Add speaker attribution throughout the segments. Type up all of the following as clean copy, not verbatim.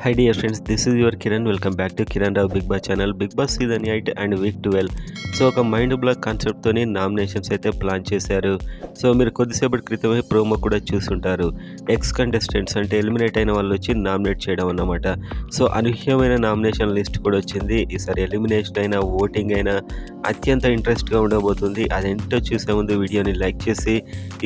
Speaker 1: Hi dear friends, this is your Kiran. Welcome back to Kiran Rao Big Boss channel. Big Boss season 8 and week 12. So ఒక mind block కాన్సెప్ట్తోని nominations అయితే plan చేశారు. So మీరు కొద్దిసేపటి క్రితమే promo కూడా చూసుంటారు. X contestants అంటే eliminate అయిన వాళ్ళు వచ్చి నామినేట్ చేయడం అన్నమాట. సో అనూహ్యమైన నామినేషన్ లిస్ట్ కూడా వచ్చింది. ఈసారి ఎలిమినేషన్ అయినా ఓటింగ్ అయినా అత్యంత ఇంట్రెస్ట్గా ఉండబోతుంది. అదేంటో చూసే ముందు వీడియోని లైక్ చేసి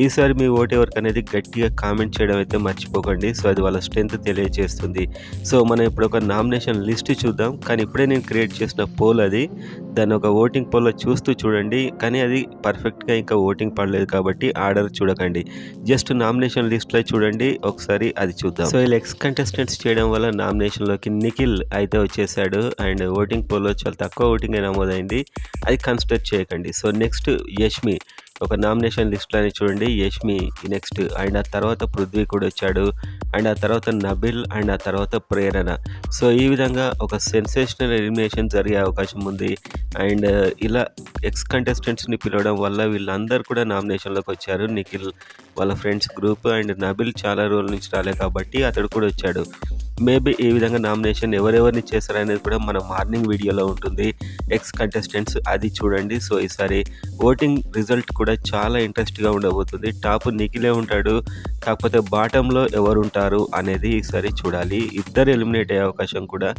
Speaker 1: ఈసారి మీ ఓటు ఎవరికి అనేది గట్టిగా కామెంట్ చేయడం అయితే మర్చిపోకండి. సో అది వాళ్ళ స్ట్రెంత్ తెలియజేస్తుంది. సో మనం ఇప్పుడు ఒక నామినేషన్ లిస్ట్ చూద్దాం. కానీ ఇప్పుడే నేను క్రియేట్ చేసిన పోల్ అది. దాన్ని ఒక ఓటింగ్ పోల్లో చూస్తూ చూడండి. కానీ అది పర్ఫెక్ట్గా ఇంకా ఓటింగ్ పడలేదు కాబట్టి ఆర్డర్ చూడకండి. జస్ట్ నామినేషన్ లిస్ట్లో చూడండి ఒకసారి, అది చూద్దాం. సో ఇలా ఎక్స్ కంటెస్టెంట్స్ చేయడం వల్ల నామినేషన్లోకి నిఖిల్ అయితే వచ్చేసాడు. అండ్ ఓటింగ్ పోల్లో చాలా తక్కువ ఓటింగ్ నమోదైంది. అది కన్సిడర్ చేయకండి. సో నెక్స్ట్ యష్మి ఒక నామినేషన్ లిస్ట్లోనే చూడండి. యష్మి నెక్స్ట్, అండ్ ఆ తర్వాత పృథ్వీ కూడా వచ్చాడు. అండ్ ఆ తర్వాత నబిల్, అండ్ ఆ తర్వాత ప్రేరణ. సో ఈ విధంగా ఒక సెన్సేషనల్ ఎలిమినేషన్ జరిగే అవకాశం ఉంది. అండ్ ఇలా ఎక్స్ కంటెస్టెంట్స్ని పిలవడం వల్ల వీళ్ళందరూ కూడా నామినేషన్లోకి వచ్చారు. నిఖిల్ వాళ్ళ ఫ్రెండ్స్ గ్రూప్, అండ్ నబిల్ చాలా రోజుల నుంచి రాలేదు కాబట్టి అతడు కూడా వచ్చాడు. మేబీ ఈ విధంగా నామినేషన్ ఎవరెవరిని చేశారనేది కూడా మన మార్నింగ్ వీడియోలో ఉంటుంది. ఎక్స్ కంటెస్టెంట్స్ అది చూడండి. సో ఈసారి ఓటింగ్ రిజల్ట్ కూడా చాలా ఇంట్రెస్ట్గా ఉండబోతుంది. టాప్ నిఖిలే ఉంటాడు, కాకపోతే బాటంలో ఎవరు ఉంటారు అనేది ఈసారి చూడాలి. ఇద్దరు ఎలిమినేట్ అయ్యే అవకాశం కూడా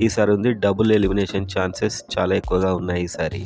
Speaker 1: ఈసారి ఉంది. డబుల్ ఎలిమినేషన్ ఛాన్సెస్ చాలా ఎక్కువగా ఉన్నాయి ఈసారి.